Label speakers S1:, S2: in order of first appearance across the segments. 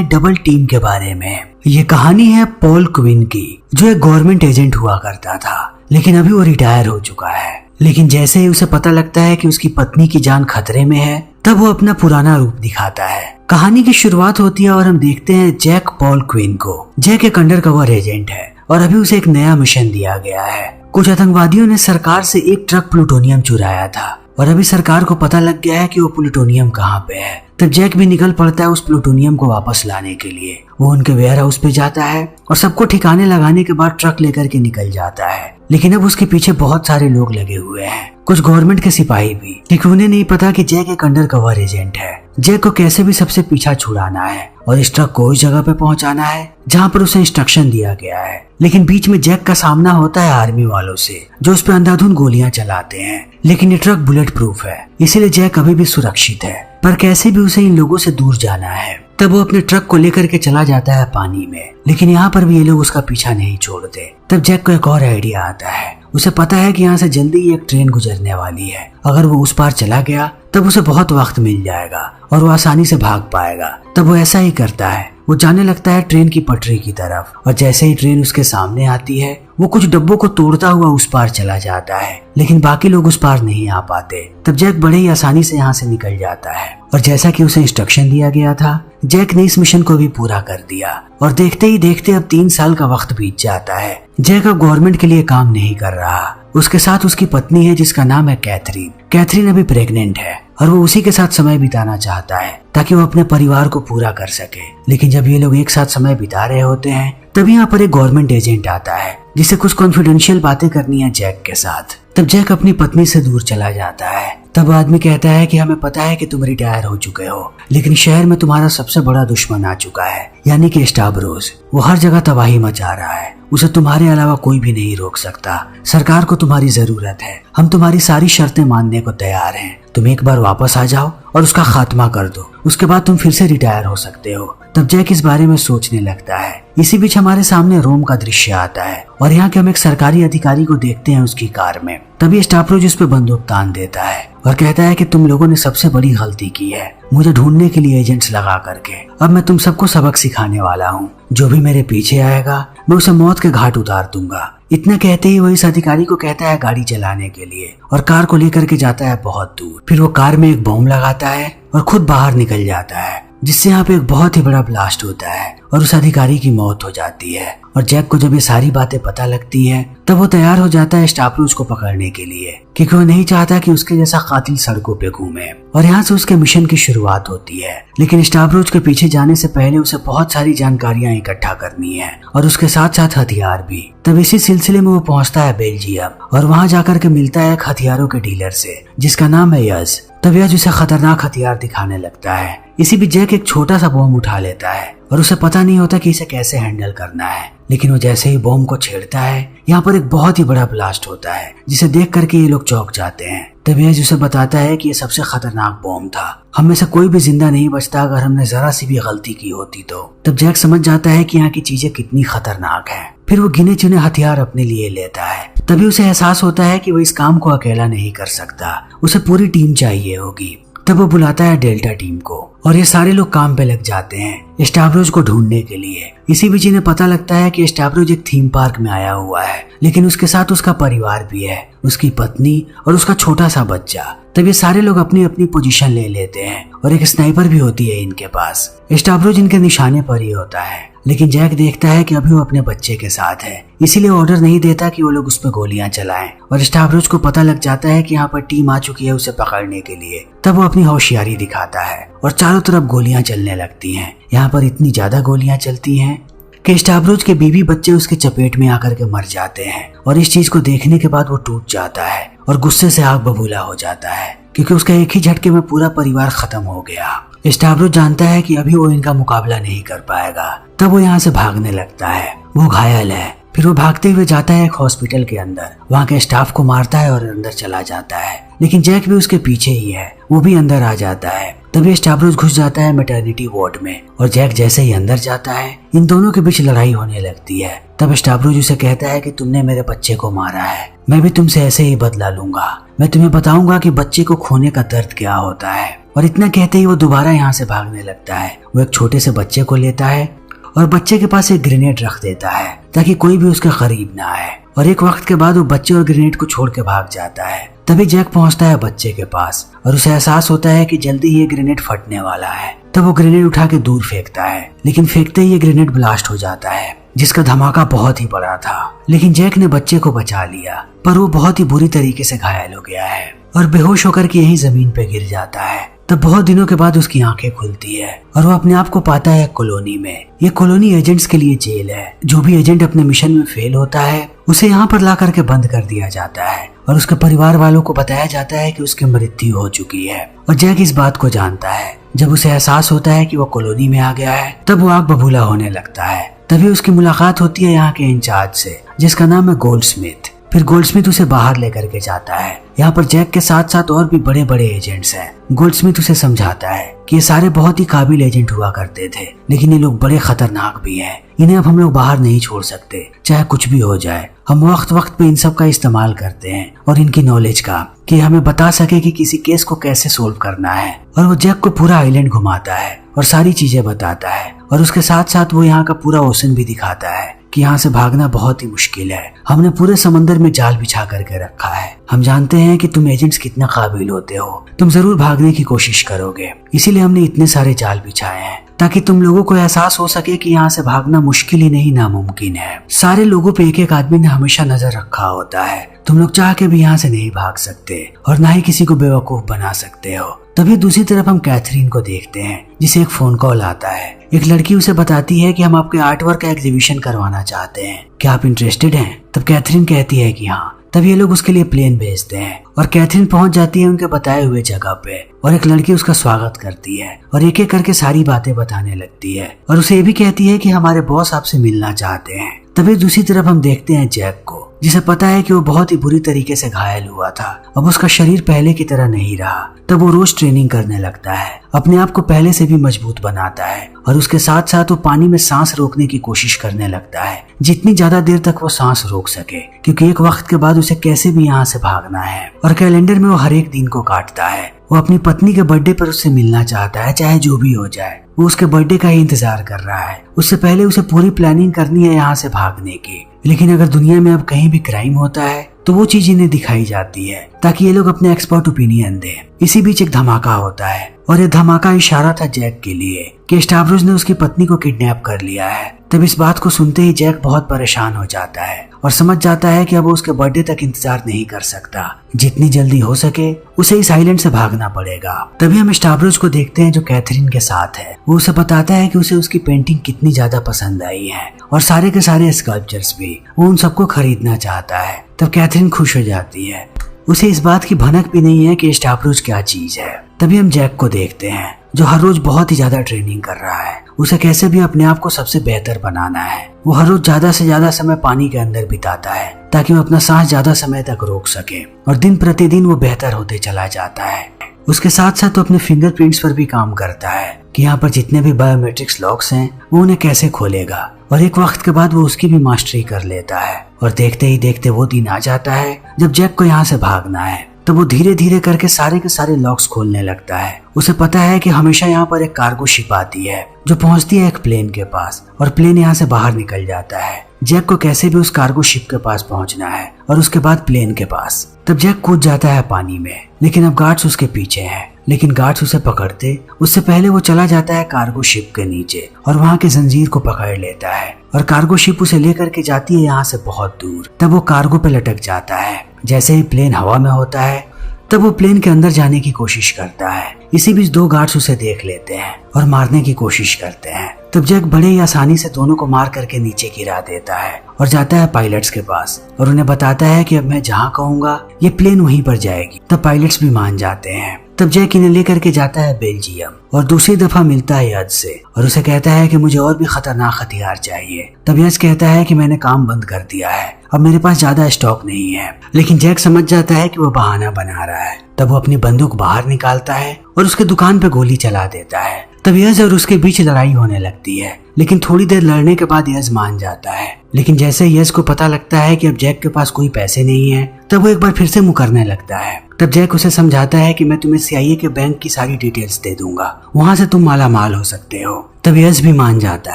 S1: हैं double team के बारे में। ये कहानी है पॉल क्विन की, जो एक गवर्नमेंट एजेंट हुआ करता था, लेकिन अभी वो रिटायर हो चुका है। लेकिन जैसे ही उसे पता लगता है कि उसकी पत्नी की जान खतरे में है, तब वो अपना पुराना रूप दिखाता है। कहानी की शुरुआत होती है और हम देखते हैं जैक पॉल क्विन को। जैक एक अंडरकवर एजेंट है और अभी उसे एक नया मिशन दिया गया है। कुछ आतंकवादियों ने सरकार से एक ट्रक प्लूटोनियम चुराया था और अभी सरकार को पता लग गया है कि वो प्लूटोनियम कहाँ पे है। तब जैक भी निकल पड़ता है उस प्लूटोनियम को वापस लाने के लिए। वो उनके वेयर हाउस पे जाता है और सबको ठिकाने लगाने के बाद ट्रक लेकर के निकल जाता है। लेकिन अब उसके पीछे बहुत सारे लोग लगे हुए हैं, कुछ गवर्नमेंट के सिपाही भी, क्योंकि उन्हें नहीं पता कि जैक एक अंडरकवर एजेंट है। जैक को कैसे भी सबसे पीछा छुड़ाना है और इस ट्रक को उस जगह पे पहुंचाना है जहां पर उसे इंस्ट्रक्शन दिया गया है। लेकिन बीच में जैक का सामना होता है आर्मी वालों से, जो उस पर अंधाधुंध गोलियां चलाते हैं। लेकिन ये ट्रक बुलेट प्रूफ है, इसीलिए जैक अभी भी सुरक्षित है, पर कैसे भी उसे इन लोगों से दूर जाना है। तब वो अपने ट्रक को लेकर के चला जाता है पानी में, लेकिन यहाँ पर भी ये लोग उसका पीछा नहीं छोड़ते। तब जैक को एक और आइडिया आता है। उसे पता है कि यहाँ से जल्दी ही एक ट्रेन गुजरने वाली है। अगर वो उस पार चला गया तब उसे बहुत वक्त मिल जाएगा और वो आसानी से भाग पाएगा। तब वो ऐसा ही करता है। वो जाने लगता है ट्रेन की पटरी की तरफ और जैसे ही ट्रेन उसके सामने आती है, वो कुछ डब्बों को तोड़ता हुआ उस पार चला जाता है, लेकिन बाकी लोग उस पार नहीं आ पाते। तब जैक बड़े ही आसानी से यहाँ से निकल जाता है और जैसा कि उसे इंस्ट्रक्शन दिया गया था, जैक ने इस मिशन को भी पूरा कर दिया। और देखते ही देखते अब 3 साल का वक्त बीत जाता है। जैक अब गवर्नमेंट के लिए काम नहीं कर रहा। उसके साथ उसकी पत्नी है जिसका नाम है कैथरीन। कैथरीन अभी प्रेग्नेंट है और वो उसी के साथ समय बिताना चाहता है ताकि वो अपने परिवार को पूरा कर सके। लेकिन जब ये लोग एक साथ समय बिता रहे होते हैं, तभी यहाँ पर एक गवर्नमेंट एजेंट आता है जिसे कुछ कॉन्फिडेंशियल बातें करनी है जैक के साथ। तब जैक अपनी पत्नी से दूर चला जाता है। तब आदमी कहता है कि हमें पता है कि तुम रिटायर हो चुके हो, लेकिन शहर में तुम्हारा सबसे बड़ा दुश्मन आ चुका है, यानी कि स्टावरोस। वो हर जगह तबाही मचा रहा है, उसे तुम्हारे अलावा कोई भी नहीं रोक सकता। सरकार को तुम्हारी जरूरत है, हम तुम्हारी सारी शर्तें मानने को तैयार हैं। तुम एक बार वापस आ जाओ और उसका खात्मा कर दो, उसके बाद तुम फिर से रिटायर हो सकते हो। तब जैक इस बारे में सोचने लगता है। इसी बीच हमारे सामने रोम का दृश्य आता है और यहाँ के हम एक सरकारी अधिकारी को देखते हैं उसकी कार में। तभी स्टावरोस उस पे बंदूक तान देता है और कहता है कि तुम लोगों ने सबसे बड़ी गलती की है, मुझे ढूंढने के लिए एजेंट्स लगा करके। अब मैं तुम सबको सबक सिखाने वाला हूँ। जो भी मेरे पीछे आएगा मैं उसे मौत के घाट उतार दूंगा। इतना कहते ही वो इस अधिकारी को कहता है गाड़ी चलाने के लिए और कार को लेकर के जाता है बहुत दूर। फिर वो कार में एक बम लगाता है और खुद बाहर निकल जाता है, जिससे यहाँ पे एक बहुत ही बड़ा ब्लास्ट होता है और उस अधिकारी की मौत हो जाती है। और जैक को जब ये सारी बातें पता लगती हैं, तब वो तैयार हो जाता है स्टावरोस को पकड़ने के लिए, क्योंकि वो नहीं चाहता कि उसके जैसा कातिल सड़कों पे घूमे। और यहाँ से उसके मिशन की शुरुआत होती है। लेकिन स्टावरोस के पीछे जाने से पहले उसे बहुत सारी जानकारियां इकट्ठा करनी है और उसके साथ साथ हथियार भी। तब इसी सिलसिले में वो पहुंचता है बेल्जियम और वहां जाकर के मिलता है एक हथियारों के डीलर से जिसका नाम है यज। तब यज उसे खतरनाक हथियार दिखाने लगता है। इसी बीच जैक एक छोटा सा बॉम्ब उठा लेता है और उसे पता नहीं होता कि इसे कैसे हैंडल करना है। लेकिन वो जैसे ही बॉम्ब को छेड़ता है, यहाँ पर एक बहुत ही बड़ा ब्लास्ट होता है जिसे देख करके ये लोग चौंक जाते हैं। तब यज उसे बताता है कि ये सबसे खतरनाक बॉम्ब था, हम में से कोई भी जिंदा नहीं बचता अगर हमने जरा सी भी गलती की होती तो। तब जैक समझ जाता है कि यहाँ की चीजें कितनी खतरनाक हैं। फिर वो गिने चुने हथियार अपने लिए लेता है। तभी उसे एहसास होता है कि वो इस काम को अकेला नहीं कर सकता, उसे पूरी टीम चाहिए होगी। तब वो बुलाता है डेल्टा टीम को और ये सारे लोग काम पे लग जाते हैं स्टावरोस को ढूंढने के लिए। इसी बीच इन्हें पता लगता है कि स्टावरोस एक थीम पार्क में आया हुआ है, लेकिन उसके साथ उसका परिवार भी है, उसकी पत्नी और उसका छोटा सा बच्चा। तब ये सारे लोग अपनी अपनी पोजीशन ले लेते हैं और एक स्नाइपर भी होती है इनके पास। स्टावरोस इनके निशाने पर ही होता है, लेकिन जैक देखता है कि अभी वो अपने बच्चे के साथ है, इसीलिए ऑर्डर नहीं देता कि वो लोग उस पर गोलियां चलाएं। और स्टावरोस को पता लग जाता है कि यहाँ पर टीम आ चुकी है उसे पकड़ने के लिए। तब वो अपनी होशियारी दिखाता है और चारों तरफ गोलियां चलने लगती हैं। यहाँ पर इतनी ज्यादा गोलियां चलती हैं कि स्टावरोस के बीवी बच्चे उसके चपेट में आकर के मर जाते हैं। और इस चीज को देखने के बाद वो टूट जाता है और गुस्से से आग बबूला हो जाता है, क्योंकि उसका एक ही झटके में पूरा परिवार खत्म हो गया। स्टावरोस जानता है कि अभी वो इनका मुकाबला नहीं कर पाएगा। तब वो यहाँ से भागने लगता है। वो घायल है। फिर वो भागते हुए जाता है एक हॉस्पिटल के अंदर, वहाँ के स्टाफ को मारता है और अंदर चला जाता है। लेकिन जैक भी उसके पीछे ही है, वो भी अंदर आ जाता है। तभी स्टावरोस घुस जाता है मैटरनिटी वार्ड में और जैक जैसे ही अंदर जाता है, इन दोनों के बीच लड़ाई होने लगती है। तब स्टावरोस उसे कहता है कि तुमने मेरे बच्चे को मारा है, मैं भी तुमसे ऐसे ही बदला लूंगा। मैं तुम्हें बताऊंगा कि बच्चे को खोने का दर्द क्या होता है। और इतना कहते ही वो दोबारा यहाँ से भागने लगता है। वो एक छोटे से बच्चे को लेता है और बच्चे के पास एक ग्रेनेड रख देता है ताकि कोई भी उसके करीब ना आए। और एक वक्त के बाद वो बच्चे और ग्रेनेड को छोड़ के भाग जाता है। तभी जैक पहुंचता है बच्चे के पास और उसे एहसास होता है कि जल्दी ही ये ग्रेनेड फटने वाला है। तब वो ग्रेनेड उठा के दूर फेंकता है, लेकिन फेंकते ही ये ग्रेनेड ब्लास्ट हो जाता है, जिसका धमाका बहुत ही बड़ा था। लेकिन जैक ने बच्चे को बचा लिया, पर वो बहुत ही बुरी तरीके से घायल हो गया है और बेहोश होकर के यहीं जमीन पे गिर जाता है। तब बहुत दिनों के बाद उसकी आंखें खुलती है और वो अपने आप को पाता है कॉलोनी में। ये कॉलोनी एजेंट्स के लिए जेल है। जो भी एजेंट अपने मिशन में फेल होता है उसे यहाँ पर ला करके बंद कर दिया जाता है और उसके परिवार वालों को बताया जाता है कि उसकी मृत्यु हो चुकी है। और जैक इस बात को जानता है। जब उसे एहसास होता है कि वो कॉलोनी में आ गया है, तब वो आग बबूला होने लगता है। तभी उसकी मुलाकात होती है यहाँ के इंचार्ज से, जिसका नाम है गोल्डस्मिथ। फिर गोल्डस्मिथ उसे बाहर लेकर के जाता है। यहाँ पर जैक के साथ साथ और भी बड़े बड़े एजेंट्स हैं। गोल्डस्मिथ उसे समझाता है कि ये सारे बहुत ही काबिल एजेंट हुआ करते थे, लेकिन ये लोग बड़े खतरनाक भी हैं। इन्हें अब हम लोग बाहर नहीं छोड़ सकते, चाहे कुछ भी हो जाए। हम वक्त वक्त पे इन सब का इस्तेमाल करते हैं और इनकी नॉलेज का, कि हमें बता सके कि किसी केस को कैसे सोल्व करना है। और वो जैक को पूरा आइलैंड घुमाता है और सारी चीजें बताता है। और उसके साथ साथ वो यहाँ का पूरा ओशन भी दिखाता है कि यहाँ से भागना बहुत ही मुश्किल है। हमने पूरे समंदर में जाल बिछा करके रखा है। हम जानते हैं कि तुम एजेंट्स कितना काबिल होते हो, तुम जरूर भागने की कोशिश करोगे, इसीलिए हमने इतने सारे जाल बिछाए हैं ताकि तुम लोगों को एहसास हो सके कि यहाँ से भागना मुश्किल ही नहीं नामुमकिन है। सारे लोगों पे एक एक आदमी ने हमेशा नजर रखा होता है। तुम लोग चाह के भी यहाँ से नहीं भाग सकते और ना ही किसी को बेवकूफ बना सकते हो। तभी दूसरी तरफ हम कैथरीन को देखते हैं, जिसे एक फोन कॉल आता है। एक लड़की उसे बताती है कि हम आपके आर्टवर्क का एग्जीबिशन करवाना चाहते हैं, क्या आप इंटरेस्टेड हैं? तब कैथरीन कहती है कि हाँ। तब ये लोग उसके लिए प्लेन भेजते हैं और कैथरीन पहुंच जाती है उनके बताए हुए जगह पे और एक लड़की उसका स्वागत करती है और एक एक करके सारी बातें बताने लगती है और उसे ये भी कहती है कि हमारे बॉस आपसे मिलना चाहते हैं। तभी दूसरी तरफ हम देखते हैं जैक को, जिसे पता है कि वो बहुत ही बुरी तरीके से घायल हुआ था। अब उसका शरीर पहले की तरह नहीं रहा। तब वो रोज ट्रेनिंग करने लगता है, अपने आप को पहले से भी मजबूत बनाता है और उसके साथ साथ वो पानी में सांस रोकने की कोशिश करने लगता है, जितनी ज्यादा देर तक वो सांस रोक सके, क्योंकि एक वक्त के बाद उसे कैसे भी यहाँ से भागना है। और कैलेंडर में वो हर एक दिन को काटता है। वो अपनी पत्नी के बर्थडे पर उससे मिलना चाहता है, चाहे जो भी हो जाए। वो उसके बर्थडे का ही इंतजार कर रहा है। उससे पहले उसे पूरी प्लानिंग करनी है यहाँ से भागने की। लेकिन अगर दुनिया में अब कहीं भी क्राइम होता है तो वो चीज इन्हें दिखाई जाती है ताकि ये लोग अपने एक्सपर्ट ओपिनियन दें। इसी बीच एक धमाका होता है और ये धमाका इशारा था जैक के लिए कि स्टावरोस ने उसकी पत्नी को किडनैप कर लिया है। तब इस बात को सुनते ही जैक बहुत परेशान हो जाता है और समझ जाता है कि अब वो उसके बर्थडे तक इंतजार नहीं कर सकता। जितनी जल्दी हो सके उसे इस आइलैंड से भागना पड़ेगा। तभी हम स्टावरोस को देखते हैं जो कैथरीन के साथ है। वो उसे बताता है कि उसे उसकी पेंटिंग कितनी ज्यादा पसंद आई है और सारे के सारे स्कल्पचर्स भी। वो उन सबको खरीदना चाहता है। तब कैथरीन खुश हो जाती है। उसे इस बात की भनक भी नहीं है कि स्टावरोस क्या चीज है। तभी हम जैक को देखते हैं जो हर रोज बहुत ही ज्यादा ट्रेनिंग कर रहा है। उसे कैसे भी अपने आप को सबसे बेहतर बनाना है। वो हर रोज ज्यादा से ज्यादा समय पानी के अंदर बिताता है ताकि वो अपना सांस ज्यादा समय तक रोक सके और दिन प्रतिदिन वो बेहतर होते चला जाता है। उसके साथ साथ वो अपने फिंगरप्रिंट्स पर भी काम करता है कि यहाँ पर जितने भी बायोमेट्रिक्स लॉक्स हैं वो उन्हें कैसे खोलेगा। और एक वक्त के बाद वो उसकी भी मास्टरी कर लेता है और देखते ही देखते वो दिन आ जाता है जब जैक को यहाँ से भागना है। तो वो धीरे धीरे करके सारे के सारे लॉक्स खोलने लगता है। उसे पता है कि हमेशा यहाँ पर एक कार्गो शिप आती है जो पहुंचती है एक प्लेन के पास और प्लेन यहाँ से बाहर निकल जाता है। जैक को कैसे भी उस कार्गो शिप के पास पहुंचना है और उसके बाद प्लेन के पास। तब जैक कूद जाता है पानी में, लेकिन अब गार्ड्स उसके पीछे हैं। लेकिन गार्ड्स उसे पकड़ते उससे पहले वो चला जाता है कार्गो शिप के नीचे और वहाँ के जंजीर को पकड़ लेता है और कार्गो शिप उसे लेकर के जाती है यहाँ से बहुत दूर। तब वो कार्गो पे लटक जाता है। जैसे ही प्लेन हवा में होता है तब वो प्लेन के अंदर जाने की कोशिश करता है। इसी बीच दो गार्ड्स उसे देख लेते हैं और मारने की कोशिश करते हैं। तब जैक बड़े ही आसानी से दोनों को मार करके नीचे गिरा देता है और जाता है पायलट्स के पास और उन्हें बताता है कि अब मैं जहाँ कहूँगा ये प्लेन वहीं पर जाएगी। तब पायलट्स भी मान जाते हैं। तब जैक इन्हें लेकर के जाता है बेल्जियम और दूसरी दफा मिलता है यज से और उसे कहता है कि मुझे और भी खतरनाक हथियार चाहिए। तब यज कहता है कि मैंने काम बंद कर दिया है, अब मेरे पास ज्यादा स्टॉक नहीं है। लेकिन जैक समझ जाता है कि वो बहाना बना रहा है। तब वो अपनी बंदूक बाहर निकालता है और उसके दुकान पे गोली चला देता है। तब यज और उसके बीच लड़ाई होने लगती है, लेकिन थोड़ी देर लड़ने के बाद यज मान जाता है। लेकिन जैसे यज को पता लगता है कि अब जैक के पास कोई पैसे नहीं है, तब वो एक बार फिर से मुकरने लगता है। तब जैक उसे समझाता है कि मैं तुम्हें CIA के बैंक की सारी डिटेल्स दे दूंगा, वहां से तुम माला माल हो सकते हो। तब यज भी मान जाता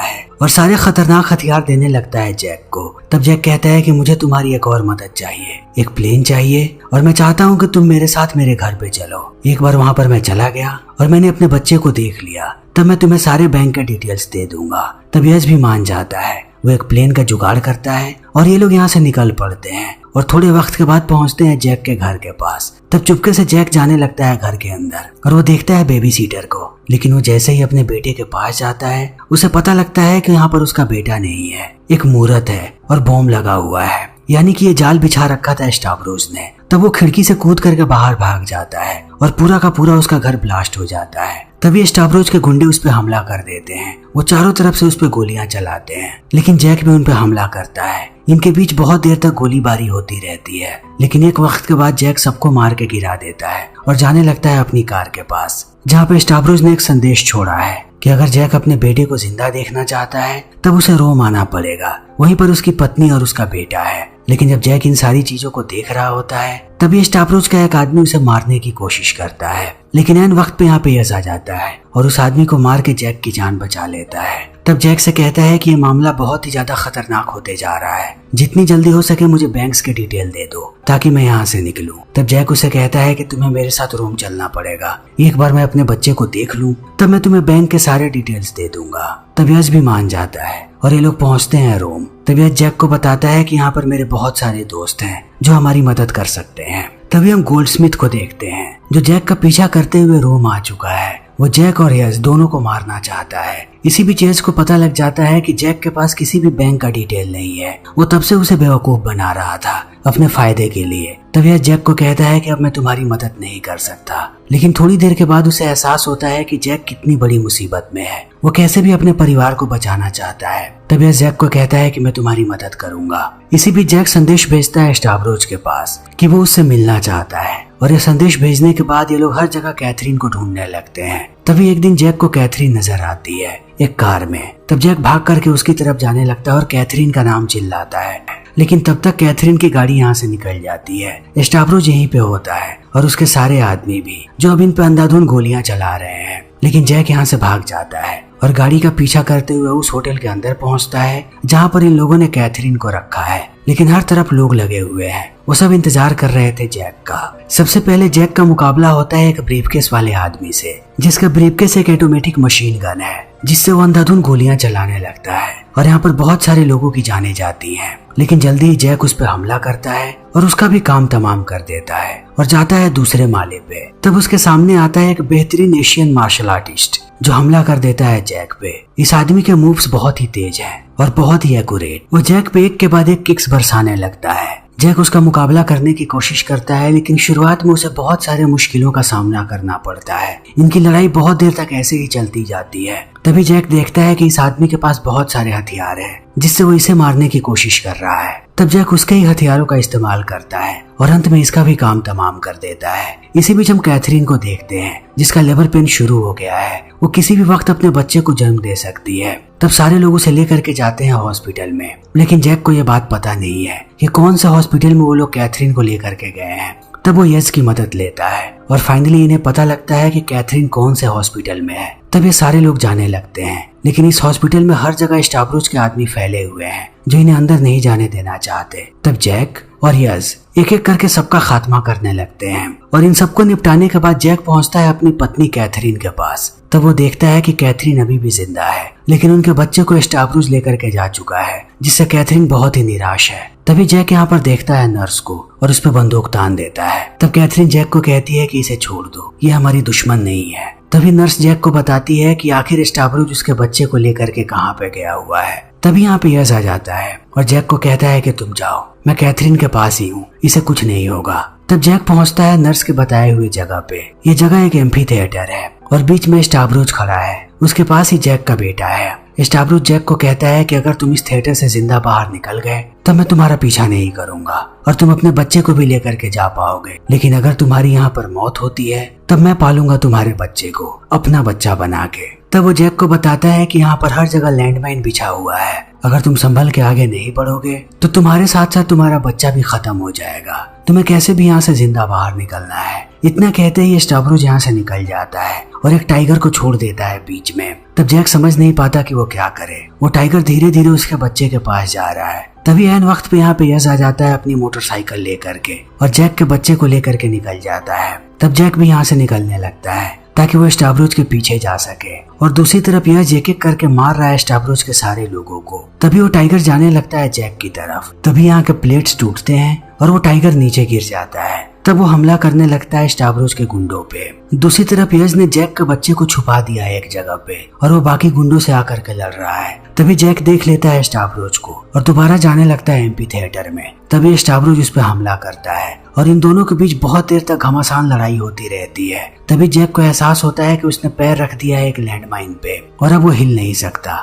S1: है और सारे खतरनाक हथियार देने लगता है जैक को। तब जैक कहता है कि मुझे तुम्हारी एक और मदद चाहिए, एक प्लेन चाहिए और मैं चाहता हूँ कि तुम मेरे साथ मेरे घर पे चलो। एक बार वहां पर मैं चला गया और मैंने अपने बच्चे को देख लिया, तब मैं तुम्हें सारे बैंक के डिटेल्स दे दूंगा। तब यज भी मान जाता है। वो एक प्लेन का जुगाड़ करता है और ये लोग यहाँ से निकल पड़ते हैं और थोड़े वक्त के बाद पहुंचते हैं जैक के घर के पास। तब चुपके से जैक जाने लगता है घर के अंदर और वो देखता है बेबी सीटर को, लेकिन वो जैसे ही अपने बेटे के पास जाता है उसे पता लगता है कि यहाँ पर उसका बेटा नहीं है, एक मूर्त है और बॉम्ब लगा हुआ है, यानी कि ये जाल बिछा रखा था स्टावरोस ने। तब वो खिड़की से कूद करके बाहर भाग जाता है और पूरा का पूरा उसका घर ब्लास्ट हो जाता है। तभी स्टावरोस के गुंडे उस पर हमला कर देते हैं। वो चारों तरफ से उस पर गोलियां चलाते हैं, लेकिन जैक भी उन पर हमला करता है। इनके बीच बहुत देर तक गोलीबारी होती रहती है, लेकिन एक वक्त के बाद जैक सबको मार के गिरा देता है और जाने लगता है अपनी कार के पास, जहाँ पे स्टावरोस ने एक संदेश छोड़ा है कि अगर जैक अपने बेटे को जिंदा देखना चाहता है तब उसे रोम आना पड़ेगा। वहीं पर उसकी पत्नी और उसका बेटा है। लेकिन जब जैक इन सारी चीजों को देख रहा होता है तभी स्टावरोस का एक आदमी उसे मारने की कोशिश करता है, लेकिन ऐन वक्त पे यहाँ पे यज आ जाता है और उस आदमी को मार के जैक की जान बचा लेता है। तब जैक से कहता है कि ये मामला बहुत ही ज्यादा खतरनाक होते जा रहा है, जितनी जल्दी हो सके मुझे बैंक्स के डिटेल दे दो ताकि मैं यहाँ से निकलूं। तब जैक उसे कहता है कि तुम्हें मेरे साथ रोम चलना पड़ेगा, एक बार मैं अपने बच्चे को देख लूं तब मैं तुम्हें बैंक के सारे डिटेल्स दे दूंगा। तब यज भी मान जाता है और ये लोग पहुंचते हैं रोम। तब यज जैक को बताता है कि यहाँ पर मेरे बहुत सारे दोस्त हैं जो हमारी मदद कर सकते हैं। तभी हम गोल्डस्मिथ को देखते हैं जो जैक का पीछा करते हुए रोम आ चुका है। वो जैक और यज दोनों को मारना चाहता है। इसी बीच यज को पता लग जाता है कि जैक के पास किसी भी बैंक का डिटेल नहीं है। वो तब से उसे बेवकूफ बना रहा था अपने फायदे के लिए। तब यज जैक को कहता है कि अब मैं तुम्हारी मदद नहीं कर सकता, लेकिन थोड़ी देर के बाद उसे एहसास होता है कि जैक कितनी बड़ी मुसीबत में है। वो कैसे भी अपने परिवार को बचाना चाहता है। तब यज जैक को कहता है कि मैं तुम्हारी मदद करूंगा। इसी बीच जैक संदेश भेजता है स्टावरोस के पास कि वो उससे मिलना चाहता है और ये संदेश भेजने के बाद ये लोग हर जगह कैथरीन को ढूंढने लगते हैं। तभी एक दिन जैक को कैथरीन नजर आती है एक कार में। तब जैक भाग करके उसकी तरफ जाने लगता है और कैथरीन का नाम चिल्लाता है, लेकिन तब तक कैथरीन की गाड़ी यहाँ से निकल जाती है। स्टावरोस यहीं पे होता है और उसके सारे आदमी भी, जो अब इन पे अंधाधुंध गोलियां चला रहे हैं। लेकिन जैक यहाँ से भाग जाता है और गाड़ी का पीछा करते हुए उस होटल के अंदर पहुंचता है जहाँ पर इन लोगों ने कैथरीन को रखा है, लेकिन हर तरफ लोग लगे हुए हैं। वो सब इंतजार कर रहे थे जैक का। सबसे पहले जैक का मुकाबला होता है एक ब्रीफकेस वाले आदमी से, जिसका ब्रीफकेस एक ऑटोमेटिक मशीन गन है जिससे वो अंधाधुंध गोलियां चलाने लगता है और यहाँ पर बहुत सारे लोगों की जानें जाती हैं। लेकिन जल्दी ही जैक उस पर हमला करता है और उसका भी काम तमाम कर देता है और जाता है दूसरे माले पे। तब उसके सामने आता है एक बेहतरीन एशियन मार्शल आर्टिस्ट जो हमला कर देता है जैक पे। इस आदमी के मूव्स बहुत ही तेज हैं और बहुत ही एक्यूरेट। वो जैक पे एक के बाद एक किक्स बरसाने लगता है। जैक उसका मुकाबला करने की कोशिश करता है, लेकिन शुरुआत में उसे बहुत सारे मुश्किलों का सामना करना पड़ता है। इनकी लड़ाई बहुत देर तक ऐसे ही चलती जाती है। तभी जैक देखता है कि इस आदमी के पास बहुत सारे हथियार हैं जिससे वो इसे मारने की कोशिश कर रहा है। तब जैक उसके ही हथियारों का इस्तेमाल करता है और अंत में इसका भी काम तमाम कर देता है। इसी बीच हम कैथरीन को देखते हैं जिसका लेबर पेन शुरू हो गया है। वो किसी भी वक्त अपने बच्चे को जन्म दे सकती है। तब सारे लोग उसे लेकर के जाते हैं हॉस्पिटल में, लेकिन जैक को यह बात पता नहीं है कि कौन सा हॉस्पिटल में वो लोग कैथरीन को लेकर के गए हैं। तब वो यस की मदद लेता है और फाइनली इन्हें पता लगता है कि कैथरीन कौन से हॉस्पिटल में है। तब ये सारे लोग जाने लगते हैं, लेकिन इस हॉस्पिटल में हर जगह स्टावरोस के आदमी फैले हुए हैं जो इन्हें अंदर नहीं जाने देना चाहते। तब जैक और यस एक एक करके सबका खात्मा करने लगते हैं और इन सबको निपटाने के बाद जैक पहुंचता है अपनी पत्नी कैथरीन के पास। तब वो देखता है कि कैथरीन अभी भी जिंदा है, लेकिन उनके बच्चे को स्टावरोस लेकर के जा चुका है, जिससे कैथरीन बहुत ही निराश है। तभी जैक यहाँ पर देखता है नर्स को और उस पर बंदूक तान देता है। तब कैथरीन जैक को कहती है कि इसे छोड़ दो, ये हमारी दुश्मन नहीं है। तभी नर्स जैक को बताती है कि आखिर स्टावरोस उसके बच्चे को लेकर के कहाँ पे गया हुआ है। तभी यहाँ पे यस आ जाता है और जैक को कहता है कि तुम जाओ, मैं कैथरीन के पास ही हूँ, इसे कुछ नहीं होगा। तब जैक पहुंचता है नर्स के बताए हुए जगह पे। ये जगह एक एम्फी थिएटर है और बीच में स्टावरोस खड़ा है, उसके पास ही जैक का बेटा है। स्टावरोस जैक को कहता है कि अगर तुम इस थिएटर से जिंदा बाहर निकल गए तब मैं तुम्हारा पीछा नहीं करूंगा और तुम अपने बच्चे को भी लेकर के जा पाओगे, लेकिन अगर तुम्हारी यहाँ पर मौत होती है तब मैं पालूंगा तुम्हारे बच्चे को अपना बच्चा बना के। तब वो जैक को बताता है कि यहाँ पर हर जगह लैंडमाइन बिछा हुआ है, अगर तुम संभल के आगे नहीं बढ़ोगे तो तुम्हारे साथ साथ तुम्हारा बच्चा भी खत्म हो जाएगा, तुम्हें कैसे भी यहाँ से जिंदा बाहर निकलना है। इतना कहते ही स्टावरोज यहाँ से निकल जाता है और एक टाइगर को छोड़ देता है बीच में। तब जैक समझ नहीं पाता कि वो क्या करे। वो टाइगर धीरे धीरे उसके बच्चे के पास जा रहा है। तभी ऐन वक्त पे यहाँ पे यस आ जाता है अपनी मोटरसाइकिल लेकर के और जैक के बच्चे को लेकर के निकल जाता है। तब जैक भी यहाँ से निकलने लगता है ताकि वो स्टावरोज के पीछे जा सके और दूसरी तरफ यह एक एक करके मार रहा है स्टावरोज के सारे लोगों को। तभी वो टाइगर जाने लगता है जैक की तरफ। तभी यहाँ के प्लेट्स टूटते हैं और वो टाइगर नीचे गिर जाता है। तब वो हमला करने लगता है स्टावरोज के गुंडों पे। दूसरी तरफ यज ने जैक के बच्चे को छुपा दिया है एक जगह पे और वो बाकी गुंडों से आकर के लड़ रहा है। तभी जैक देख लेता है स्टावरोज को और दोबारा जाने लगता है एम्पी थिएटर में। तभी स्टावरोज उस पर हमला करता है और इन दोनों के बीच बहुत देर तक घमासान लड़ाई होती रहती है। तभी जैक को एहसास होता है कि उसने पैर रख दिया है एक लैंडमाइन पे और अब वो हिल नहीं सकता।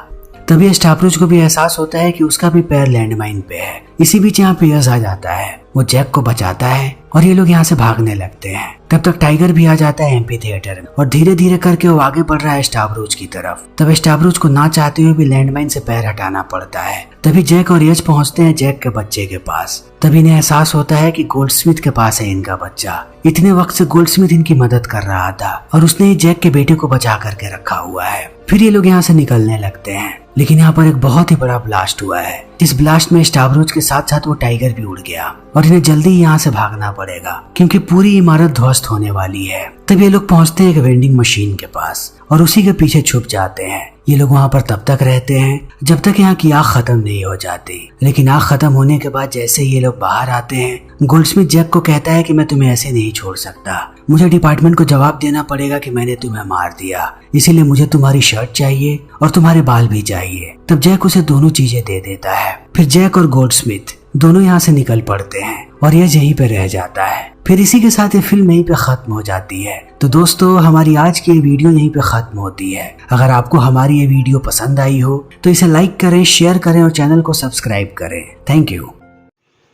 S1: तभी स्टावरोज को भी एहसास होता है कि उसका भी पैर लैंडमाइन पे है। इसी बीच यहाँ पे यस आ जाता है, वो जैक को बचाता है और ये लोग यहाँ से भागने लगते हैं। तब तक टाइगर भी आ जाता है एम्पी थिएटर में और धीरे धीरे करके वो आगे बढ़ रहा है स्टावरोज की तरफ। तब स्टावरोज को ना चाहते हुए भी लैंडमाइन से पैर हटाना पड़ता है। तभी जैक और यज पहुंचते हैं जैक के बच्चे के पास। तभी इन्हें एहसास होता है कि गोल्डस्मिथ के पास है इनका बच्चा। इतने वक्त से गोल्डस्मिथ इनकी मदद कर रहा था और उसने ही जैक के बेटे को बचा करके रखा हुआ है। फिर ये लोग यहाँ से निकलने लगते हैं, लेकिन यहाँ पर एक बहुत ही बड़ा ब्लास्ट हुआ है। इस ब्लास्ट में स्टावरोज के साथ साथ वो टाइगर भी उड़ गया और इन्हें जल्दी यहाँ से भागना पड़ेगा क्योंकि पूरी इमारत ध्वस्त होने वाली है। तब ये लोग पहुंचते हैं एक वेंडिंग मशीन के पास और उसी के पीछे छुप जाते हैं। ये लोग वहाँ पर तब तक रहते हैं जब तक यहाँ की आग खत्म नहीं हो जाती। लेकिन आग खत्म होने के बाद जैसे ये लोग बाहर आते हैं, गोल्डस्मिथ जैक को कहता है कि मैं तुम्हें ऐसे नहीं छोड़ सकता, मुझे डिपार्टमेंट को जवाब देना पड़ेगा कि मैंने तुम्हें मार दिया, इसीलिए मुझे तुम्हारी शर्ट चाहिए और तुम्हारे बाल भी चाहिए। तब जैक उसे दोनों चीजें दे देता है। फिर जैक और गोल्डस्मिथ दोनों यहाँ से निकल पड़ते हैं और ये यहीं पे रह जाता है। फिर इसी के साथ ये फिल्म यहीं पे खत्म हो जाती है। तो दोस्तों, हमारी आज की ये वीडियो यहीं पे खत्म होती है। अगर आपको हमारी ये वीडियो पसंद आई हो तो इसे लाइक करें, शेयर करें और चैनल को सब्सक्राइब करें। थैंक यू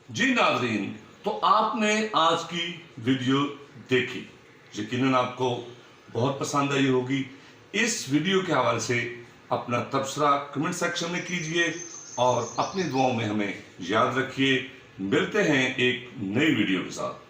S2: जी नाज़रीन, तो आपने आज की वीडियो देखी, यकीनन आपको बहुत पसंद आई होगी। इस वीडियो के हवाले से अपना तबसरा कमेंट सेक्शन में कीजिए और अपनी दुआओं में हमें याद रखिए। मिलते हैं एक नई वीडियो के साथ।